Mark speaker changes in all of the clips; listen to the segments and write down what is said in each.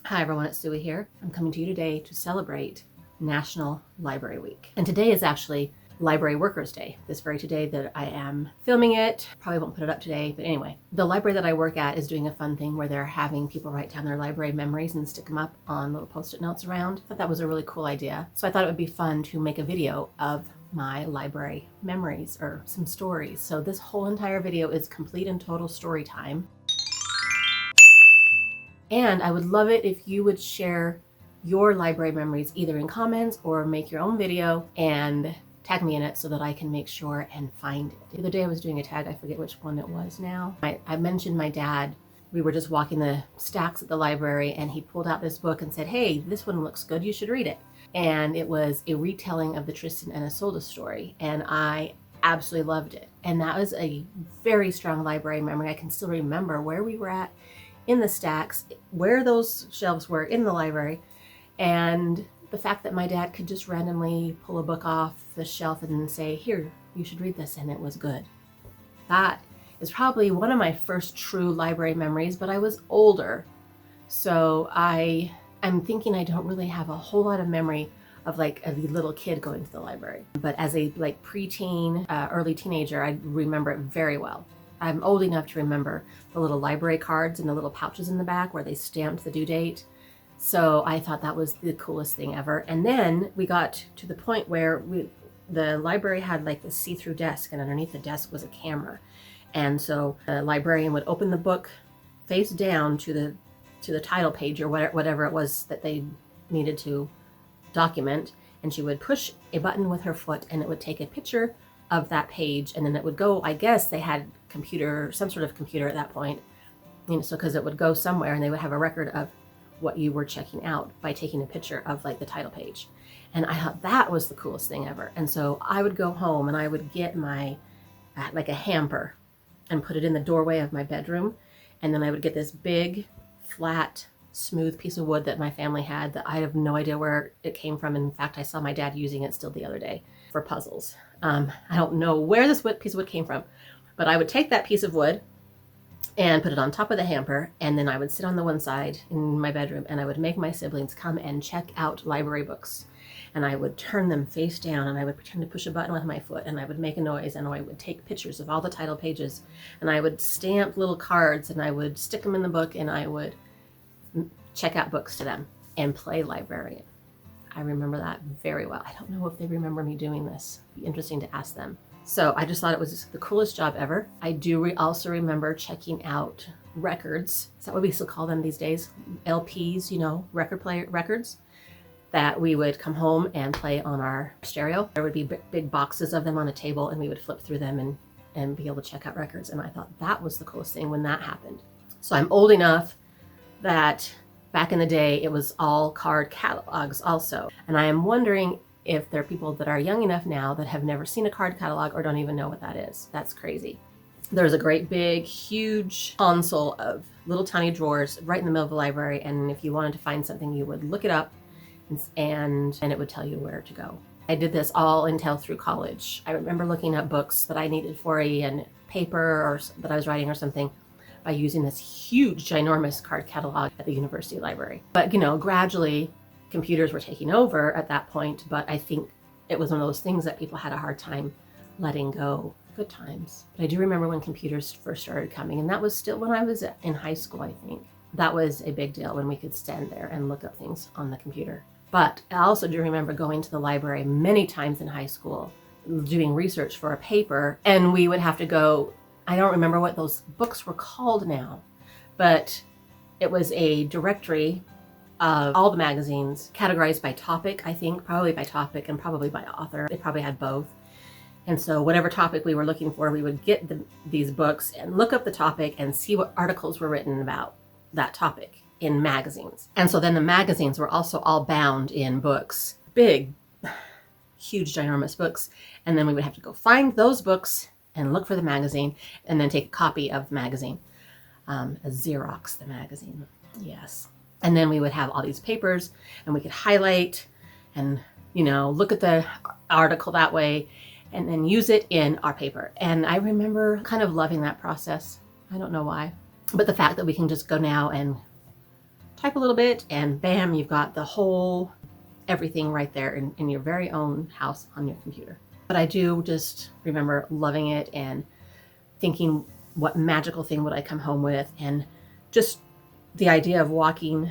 Speaker 1: Hi everyone, it's Suey here. I'm coming to you today to celebrate National Library Week. And today is actually Library Workers Day. This very today that I am filming it. Probably won't put it up today, but anyway. The library that I work at is doing a fun thing where they're having people write down their library memories and stick them up on little post-it notes around. I thought that was a really cool idea. So I thought it would be fun to make a video of my library memories or some stories. So this whole entire video is complete and total story time. And I would love it if you would share your library memories either in comments or make your own video and tag me in it so that I can make sure and find it. The other day I was doing a tag, I forget which one it was now. I mentioned my dad. We were just walking the stacks at the library and he pulled out this book and said, "Hey, this one looks good, you should read it." And it was a retelling of the Tristan and Isolde story. And I absolutely loved it. And that was a very strong library memory. I can still remember where we were at in the stacks, where those shelves were in the library, and the fact that my dad could just randomly pull a book off the shelf and say, "Here, you should read this," and it was good. That is probably one of my first true library memories, but I was older. So I'm thinking I don't really have a whole lot of memory of like a little kid going to the library. But as a preteen, early teenager, I remember it very well. I'm old enough to remember the little library cards and the little pouches in the back where they stamped the due date. So I thought that was the coolest thing ever. And then we got to the point where the library had like this see-through desk, and underneath the desk was a camera. And so the librarian would open the book face down to the title page or whatever it was that they needed to document, and she would push a button with her foot and it would take a picture of that page, and then it would go, I guess they had some sort of computer at that point, so because it would go somewhere and they would have a record of what you were checking out by taking a picture of like the title page. And I thought that was the coolest thing ever. And so I would go home and I would get my like a hamper and put it in the doorway of my bedroom, and then I would get this big flat smooth piece of wood that my family had that I have no idea where it came from. In fact, I saw my dad using it still the other day for puzzles. I don't know where this piece of wood came from, but I would take that piece of wood and put it on top of the hamper, and then I would sit on the one side in my bedroom and I would make my siblings come and check out library books. And I would turn them face down and I would pretend to push a button with my foot, and I would make a noise, and I would take pictures of all the title pages, and I would stamp little cards and I would stick them in the book, and I would check out books to them and play librarian. I remember that very well. I don't know if they remember me doing this. It'd be interesting to ask them. So I just thought it was the coolest job ever. I do also remember checking out records. Is that what we still call them these days? LPs, records that we would come home and play on our stereo. There would be big boxes of them on a table, and we would flip through them and be able to check out records. And I thought that was the coolest thing when that happened. So I'm old enough that back in the day, it was all card catalogs also. And I am wondering if there are people that are young enough now that have never seen a card catalog or don't even know what that is. That's crazy. There's a great big, huge console of little tiny drawers right in the middle of the library. And if you wanted to find something, you would look it up and it would tell you where to go. I did this all until through college. I remember looking up books that I needed for a paper or that I was writing or something by using this huge, ginormous card catalog at the university library. But gradually computers were taking over at that point, but I think it was one of those things that people had a hard time letting go. Good times. But I do remember when computers first started coming, and that was still when I was in high school, I think. That was a big deal when we could stand there and look up things on the computer. But I also do remember going to the library many times in high school, doing research for a paper, and we would have to go, I don't remember what those books were called now, but it was a directory of all the magazines categorized by topic, I think, probably by topic and probably by author. They probably had both. And so whatever topic we were looking for, we would get these books and look up the topic and see what articles were written about that topic in magazines. And so then the magazines were also all bound in books, big, huge, ginormous books. And then we would have to go find those books and look for the magazine and then take a copy of the magazine, Xerox the magazine, yes. And then we would have all these papers and we could highlight and, look at the article that way and then use it in our paper. And I remember kind of loving that process. I don't know why, but the fact that we can just go now and type a little bit, and bam, you've got the whole everything right there in your very own house on your computer. But I do just remember loving it and thinking, what magical thing would I come home with? And just the idea of walking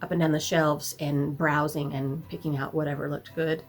Speaker 1: up and down the shelves and browsing and picking out whatever looked good.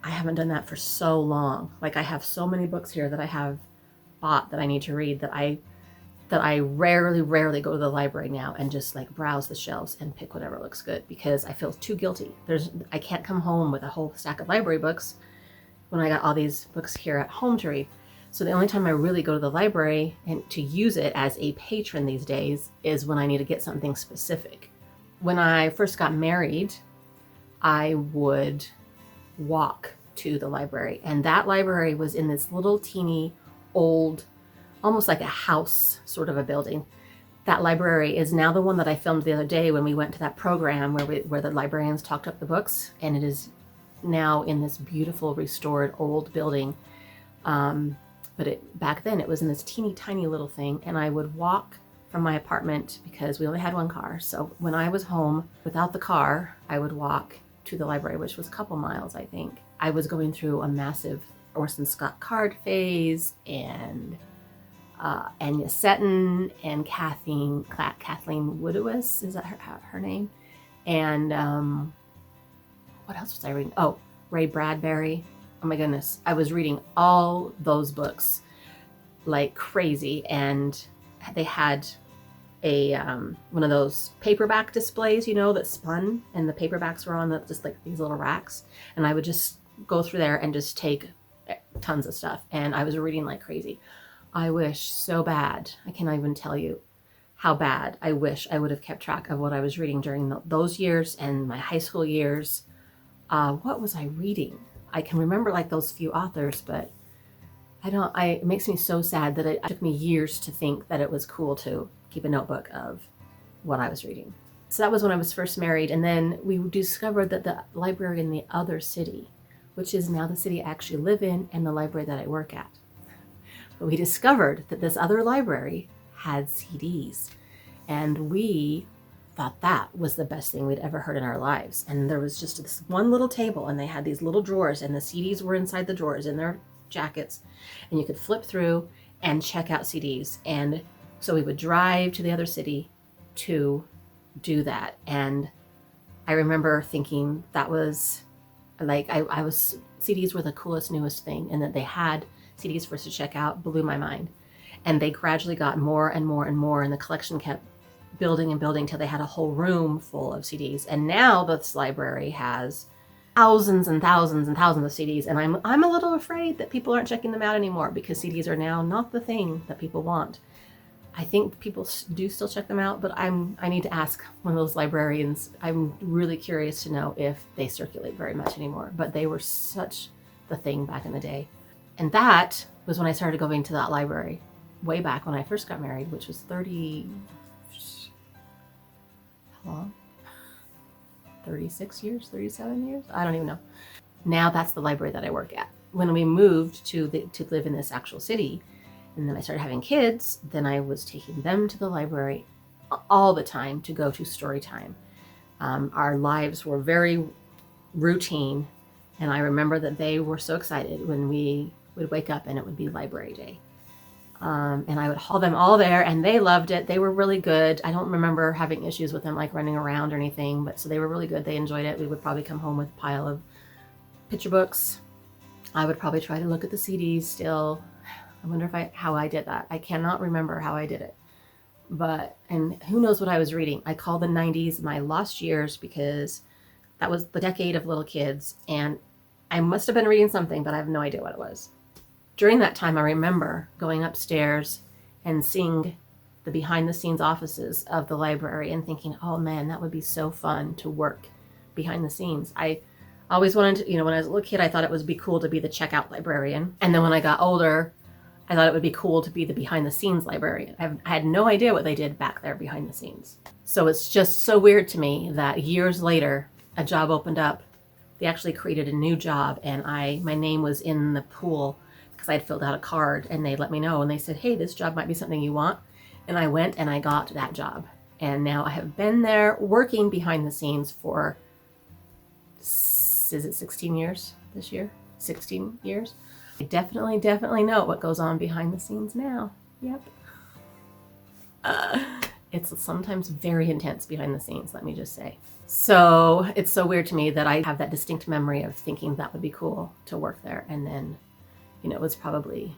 Speaker 1: I haven't done that for so long. Like, I have so many books here that I have bought that I need to read that I rarely go to the library now and just like browse the shelves and pick whatever looks good, because I feel too guilty. I can't come home with a whole stack of library books when I got all these books here at home to read. So the only time I really go to the library and to use it as a patron these days is when I need to get something specific. When I first got married, I would walk to the library, and that library was in this little teeny old, almost like a house sort of a building. That library is now the one that I filmed the other day when we went to that program where the librarians talked up the books, and it is now in this beautiful restored old building. But back then it was in this teeny tiny little thing, and I would walk from my apartment because we only had one car. So when I was home without the car, I would walk to the library, which was a couple miles, I think. I was going through a massive Orson Scott Card phase, and Anya Seton and Kathleen Woodiwiss, is that her name? And what else was I reading? Oh, Ray Bradbury. Oh my goodness. I was reading all those books like crazy, and they had a one of those paperback displays, you know, that spun, and the paperbacks were on just like these little racks, and I would just go through there and just take tons of stuff, and I was reading like crazy. I wish so bad, I cannot even tell you how bad I wish I would have kept track of what I was reading during those years and my high school years. What was I reading? I can remember like those few authors, but it makes me so sad that it took me years to think that it was cool to keep a notebook of what I was reading. So that was when I was first married, and then we discovered that the library in the other city, which is now the city I actually live in and the library that I work at, but we discovered that this other library had CDs, and we thought that was the best thing we'd ever heard in our lives. And there was just this one little table, and they had these little drawers, and the CDs were inside the drawers in their jackets, and you could flip through and check out CDs. And so we would drive to the other city to do that. And I remember thinking that was like, CDs were the coolest, newest thing, and that they had CDs for us to check out blew my mind. And they gradually got more and more and more, and the collection kept building and building till they had a whole room full of CDs. And now this library has thousands and thousands and thousands of CDs, and I'm a little afraid that people aren't checking them out anymore, because CDs are now not the thing that people want. I think people do still check them out, but I need to ask one of those librarians. I'm really curious to know if they circulate very much anymore, but they were such the thing back in the day. And that was when I started going to that library way back when I first got married, which was how long? 36 years, 37 years? I don't even know. Now that's the library that I work at. When we moved to live in this actual city, and then I started having kids, then I was taking them to the library all the time to go to Storytime. Our lives were very routine, and I remember that they were so excited when we would wake up and it would be library day. And I would haul them all there, and they loved it. They were really good. I don't remember having issues with them like running around or anything, but so they were really good. They enjoyed it. We would probably come home with a pile of picture books. I would probably try to look at the CDs still. I wonder how I did that. I cannot remember how I did it. And who knows what I was reading. I call the 90s my lost years, because that was the decade of little kids, and I must have been reading something, but I have no idea what it was. During that time, I remember going upstairs and seeing the behind the scenes offices of the library and thinking, oh man, that would be so fun to work behind the scenes. I always wanted to, when I was a little kid, I thought it would be cool to be the checkout librarian. And then when I got older, I thought it would be cool to be the behind the scenes librarian. I had no idea what they did back there behind the scenes. So it's just so weird to me that years later, a job opened up. They actually created a new job, and my name was in the pool because I had filled out a card, and they let me know, and they said, hey, this job might be something you want. And I went and I got that job. And now I have been there working behind the scenes for, is it 16 years this year? 16 years. I definitely know what goes on behind the scenes now. Yep. It's sometimes very intense behind the scenes, let me just say. So it's so weird to me that I have that distinct memory of thinking that would be cool to work there. And then, it was probably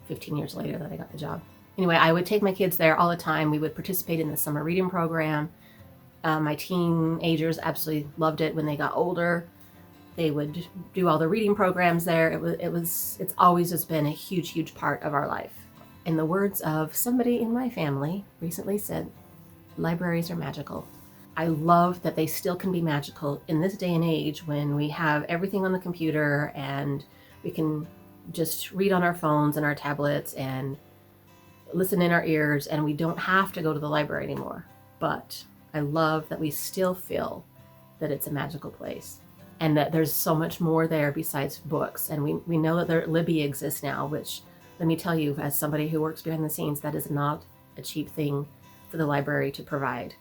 Speaker 1: 15 years later that I got the job. Anyway, I would take my kids there all the time. We would participate in the summer reading program. My teenagers absolutely loved it. When they got older, they would do all the reading programs there. It's always just been a huge part of our life. In the words of somebody in my family recently said, libraries are magical. I love that they still can be magical in this day and age when we have everything on the computer and we can just read on our phones and our tablets and listen in our ears, and we don't have to go to the library anymore. But I love that we still feel that it's a magical place and that there's so much more there besides books. And we know that Libby exists now, which, let me tell you, as somebody who works behind the scenes, that is not a cheap thing for the library to provide.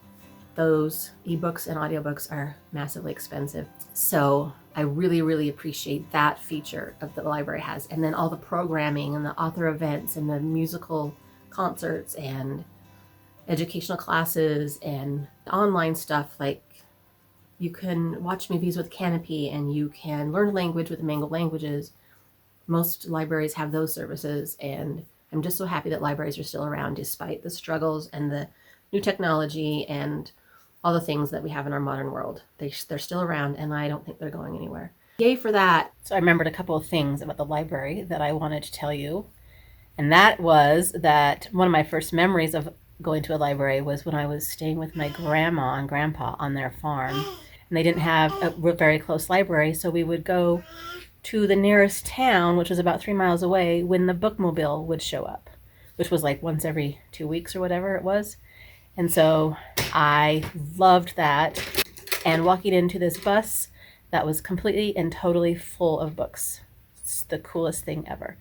Speaker 1: Those ebooks and audiobooks are massively expensive. So I really appreciate that feature of the library has. And then all the programming and the author events and the musical concerts and educational classes and online stuff, like you can watch movies with Canopy and you can learn language with Mango Languages. Most libraries have those services, and I'm just so happy that libraries are still around despite the struggles and the new technology and all the things that we have in our modern world. They're still around, and I don't think they're going anywhere. Yay for that. So I remembered a couple of things about the library that I wanted to tell you. And that was that one of my first memories of going to a library was when I was staying with my grandma and grandpa on their farm. And they didn't have a very close library, so we would go to the nearest town, which was about 3 miles away, when the bookmobile would show up, which was like once every 2 weeks or whatever it was. And so I loved that. And walking into this bus that was completely and totally full of books. It's the coolest thing ever.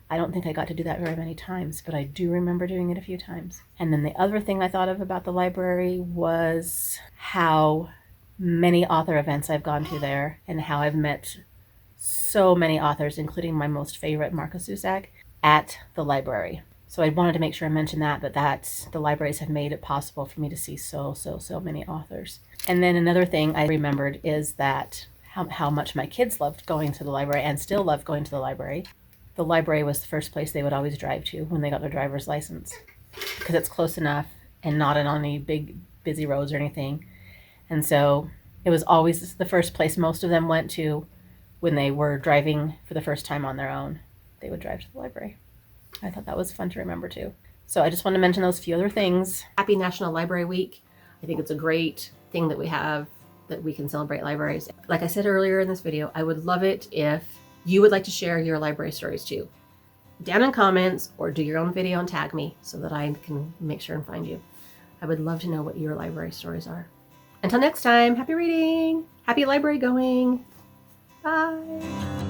Speaker 1: I don't think I got to do that very many times, but I do remember doing it a few times. And then the other thing I thought of about the library was how many author events I've gone to there and how I've met so many authors, including my most favorite, Marcus Zusak, at the library. So I wanted to make sure I mentioned that, but the libraries have made it possible for me to see so many authors. And then another thing I remembered is that how much my kids loved going to the library and still love going to the library. The library was the first place they would always drive to when they got their driver's license, because it's close enough and not on any big busy roads or anything. And so it was always the first place most of them went to when they were driving for the first time on their own. They would drive to the library. I thought that was fun to remember too. So I just wanted to mention those few other things. Happy National Library Week. I think it's a great thing that we have, that we can celebrate libraries. Like I said earlier in this video, I would love it if you would like to share your library stories too. Down in comments, or do your own video and tag me so that I can make sure and find you. I would love to know what your library stories are. Until next time, happy reading, happy library going. Bye.